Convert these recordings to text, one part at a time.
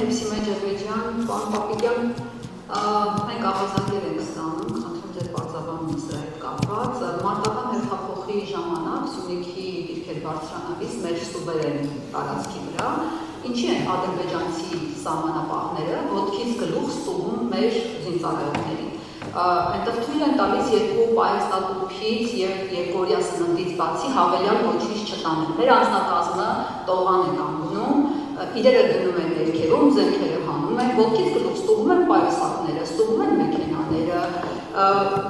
Դեմպսի մեջ Ջերվեջյան, պարոն Պապիկյան, մենք աղազանգեր ենք ստանում, խնդրում ձեր բարձրաբանումն սրա հետ կապված, մարտական հերթափոխի ժամանակ Սյունիքի դիրքեր բարձրանալիս մեր սուվերեն տարածքի վրա, ինչի են ադրբեջանցի սահմանապահները ոտքից գլուխ ստուգում մեր զինծառայողներին։ Այնտեղ թույլ են տալիս երկու պայստատուփից և երկօրյա սննդից բացի հավելյալ ոչինչ չտանել։ Մեր անձնակազմը տողան է կանգնում, իրերը դնում են ներքևում, զենքերը հանում են, ոտքից գլուխ ստուգում են պայուսակները, ստուգում են մեքենաները,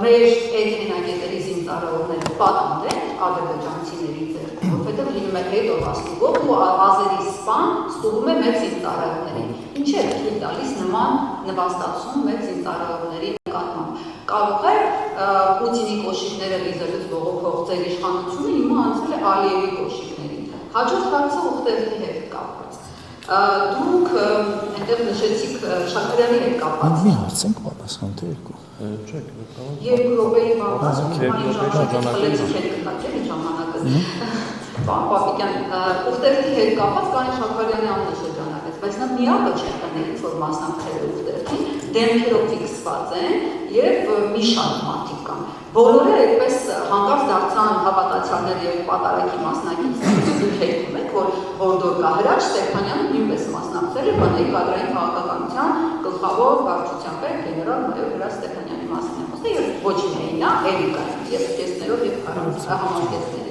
մեր էթնագետերի զինծառայողները պատանդ են ադրբեջանցիների ձեռքում, որովհետև լինում է հետո ստուգող ու ազերի սպան ստուգում է մեր զինծառայողներին։ Ինչ է թույլ տալիս նման նվաստացում մեր զինծառայողների նկատմամբ։ Կարող է Պուտինի կոշիկները լիզելուց բողոքող ձեր իշխանությունը հիմա անցել է Ալիևի կոշիկներին։ Հաջորդ հարցը ուխտերթի հետ կապված։ Դուք այնտեղ նշեցիք Շաքարյանի հետ կապված։ Մի հարց ենք պատասխան թե երկու։ Երկու րոպեի ժամանակը։ Պարոն Պապիկյան, ուխտերթի հետ կապված Կանի Շաքարյանի անունը շրջանառեց, բայց նա միակը չէ տներից, որ մասնակցել է ուխտերթին, դեմքերով ֆիքսված են և մի շարք մարդիկ կան։ Բոլորը այդպես հանկարծ դարձան հավատացյալներ և պատարագի մասնակիցներ, դուք հետքում եք, որ Հորդոր Կահրաչ Ստեփանյանը նույնպես մասնակցել է բանայի կադրային քաղաքականության գլխավոր վարչության պետ գեներալ մայոր Հրաչ Ստեփանյանի մասին է խոսքը և ոչ միայն նա, էլի կային և կեսներով և համազգեստների։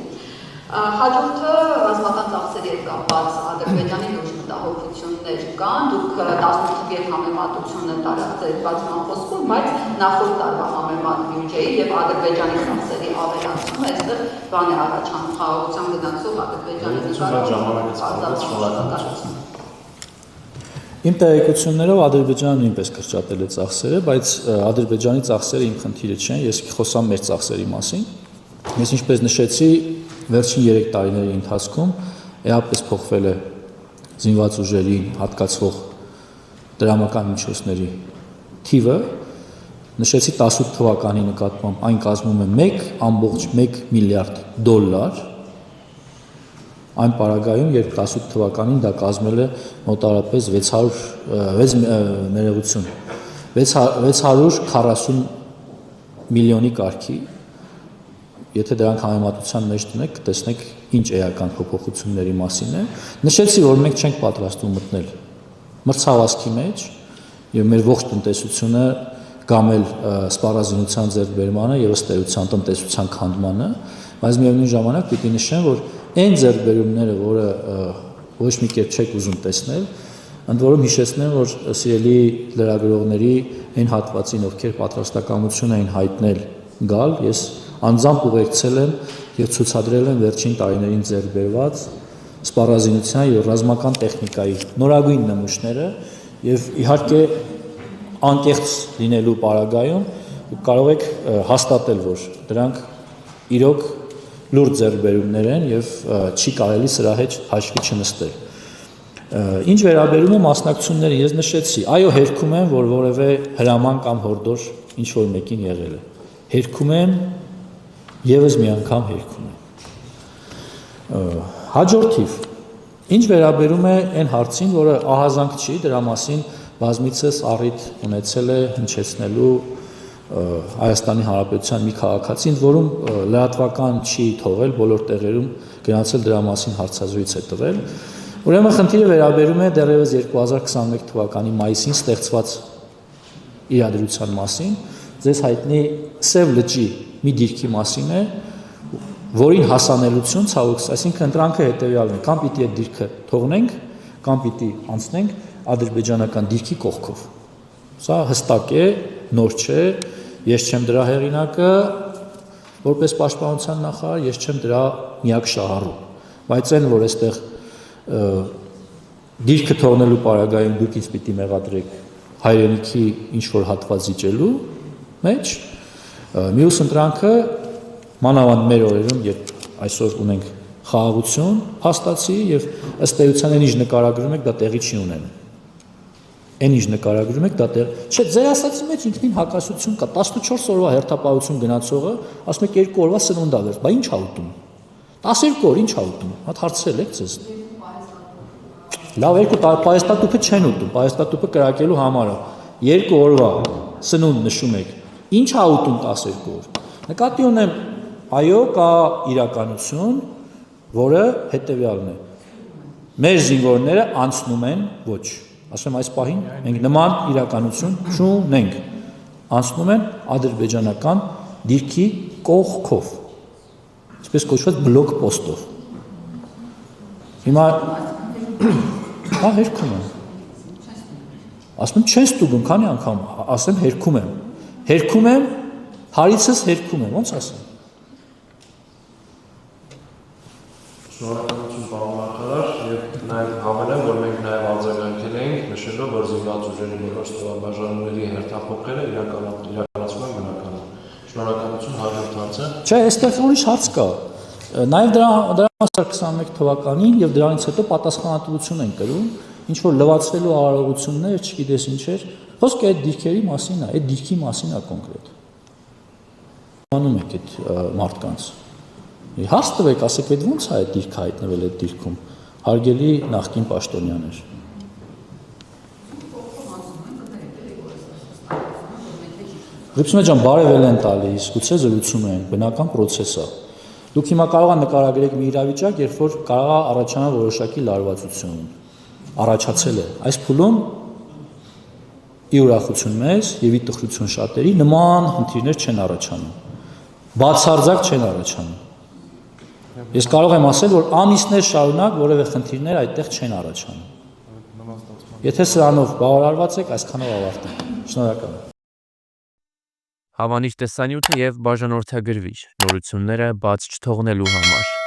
Հաջորդը ռազմական ծախսերի հետ կապված Ադրբեջանի լուրջ մտահոգություններ կան, դուք 18 թվի համեմատությունը տարածել բացման խոսքում, բայց նախորդ տարվա համեմատ բյուջեի և Ադրբեջանի ծախսերի ավելացումը այստեղ բան է առաջանում խաղաղության գնացող Ադրբեջանի Իմ տեղեկություններով Ադրբեջանը նույնպես կրճատել է ծախսերը, բայց Ադրբեջանի ծախսերը իմ խնդիրը չեն, ես խոսամ մեր ծախսերի մասին։ Ես ինչպես նշեցի, վերջին 3 տարիների ընթացքում էապես փոխվել է զինված ուժերին հատկացվող դրամական միջոցների թիվը, նշեցի 18 թվականի նկատմամբ այն կազմում է 1.1 միլիարդ դոլար, այն պարագայում, երբ 18 թվականին դա կազմել է մոտարապես 640 միլիոնի կարգի, եթե դրանք համեմատության մեջ տնեք, կտեսնեք ինչ էական փոփոխությունների մասին է։ Նշեցի, որ մենք չենք պատրաստվում մտնել մրցավազքի մեջ և մեր ողջ տնտեսությունը գամել սպառազինության ձեռքբերմանը և ըստ էության տնտեսության քանդմանը, բայց միևնույն ժամանակ պիտի նշեմ, որ այն ձեռքբերումները, որը ոչ մի կերպ չեք ուզում տեսնել, ընդ որում հիշեցնեմ, որ սիրելի լրագրողների այն հատվածին, ովքեր պատրաստակամություն էին հայտնել գալ, ես անձամբ ուղեկցել եմ և ցուցադրել եմ վերջին տարիներին ձեռք բերված սպառազինության և ռազմական տեխնիկայի նորագույն նմուշները և իհարկե անկեղծ լինելու պարագայում դուք կարող եք հաստատել, որ դրանք իրոք լուրջ ձեռքբերումներ են և չի կարելի սրա հետ հաշվի չնստել։ Ինչ վերաբերում է մասնակցություններին, ես նշեցի, այո, հերքում եմ, որ որևէ հրաման կամ հորդոր ինչ-որ մեկին եղել է։ Հերքում եմ, ևս մի անգամ հերքում եմ։ Հաջորդիվ, ինչ վերաբերում է այն հարցին, որը ահազանգ չի, դրա մասին բազմիցս առիթ ունեցել է հնչեցնելու Հայաստանի Հանրապետության մի քաղաքացի, ընդ որում լրատվական չի թողել, բոլոր տեղերում գնացել դրա մասին հարցազրույց է տվել։ Ուրեմն խնդիրը վերաբերում է դեռևս 2021 թվականի մայիսին ստեղծված իրադրության մասին, ձեզ հայտնի Սև լճի մի դիրքի մասին է, որին հասանելություն ցավոք, այսինքն ընտրանքը հետևյալն է, կամ պիտի այդ դիրքը թողնենք, կամ պիտի անցնենք ադրբեջանական դիրքի կողքով։ Սա հստակ է, նոր չէ, ես չեմ դրա հեղինակը, որպես պաշտպանության նախարար, ես չեմ դրա միակ շահառու, բայց այն, որ այստեղ դիրքը թողնելու պարագայում դուք ինձ պիտի մեղադրեք հայրենիքի ինչ-որ հատված զիջելու մեջ, մյուս ընտրանքը, մանավանդ մեր օրերում, երբ այսօր ունենք խաղաղություն, փաստացի և ըստ էության այն ինչ նկարագրում եք, դա տեղի չի ունենում։ Այն ինչ նկարագրում եք, դա չէ, ձեր ասացի մեջ ինքնին հակասություն կա, 14 օրվա հերթապահություն գնացողը, ասում եք 2 օրվա սնունդ ա վերջ, բա ինչ ա ուտում, 12 օր ինչ ա ուտում, հատ հարցրել եք ձեզ։ Լավ, երկու պայեստատուփը չեն ուտում, պայեստատուփը կրակելու համար է։ 2 օրվա սնունդ նշում եք։ Ինչ է ուտում 12 օր։ Նկատի ունեմ, այո, կա իրականություն, որը հետևյալն է։ Մեր զինվորները անցնում են ոչ, ասեմ այս պահին մենք նման իրականություն չունենք, անցնում են ադրբեջանական դիրքի կողքով, այսպես կոչված բլոկ պոստով։ Հիմա հա հերքում եմ, ասում եմ չեն ստուգում, քանի անգամ ասեմ հերքում եմ, հարիցս հերքում եմ, ոնց ասեմ։ Շնորհակալություն պարոն Մարգարար եւ նաեւ հավելեմ, որ մենք նաեւ արձագանքել ենք նշելով, որ զինված ուժերի բոլոր ստորաբաժանումների հերթափոխելը իրականացվում են բնականon։ Շնորհակալություն հաջորդ հարցը։ Չէ, այստեղ ուրիշ հարց կա։ Նաեւ դրա 21 թվականին եւ դրանից հետո պատասխանատվություն են կրում, ինչ որ լվացվելու արարողություններ, չգիտես ինչեր, խոսքը այդ դիրքերի մասին է, այդ դիրքի մասին է կոնկրետ։ Անում եք այդ մարդկանց։ Հարց տվեք, ասեք, այդ ո՞նց է այդ դիրքը հայտնվել այդ դիրքում, հարգելի նախկին պաշտոնյաներ։ Ռիփսմե ջան, բարևել են տալիս, գուցե զրուցում են, բնական process է։ Դուք հիմա կարող եք նկարագրեք մի իրավիճակ, երբ որ կարող է առաջանալ որոշակի լարվածություն, առաջացել է։ Այս փուլում ի ուրախություն մեզ եւ ի տխրություն շատերի նման խնդիրներ չեն առաջանում։ Բացարձակ չեն առաջանում։ Ես կարող եմ ասել, որ ամիսներ շարունակ որևէ խնդիրներ այդտեղ չեն առաջանում։ Եթե սրանով բավարարված եք, այսքանով ավարտենք։ Շնորհակալ եմ։ Հավանիր տեսանյութը եւ բաժանորդագրվիչ նորությունները բաց չթողնելու համար։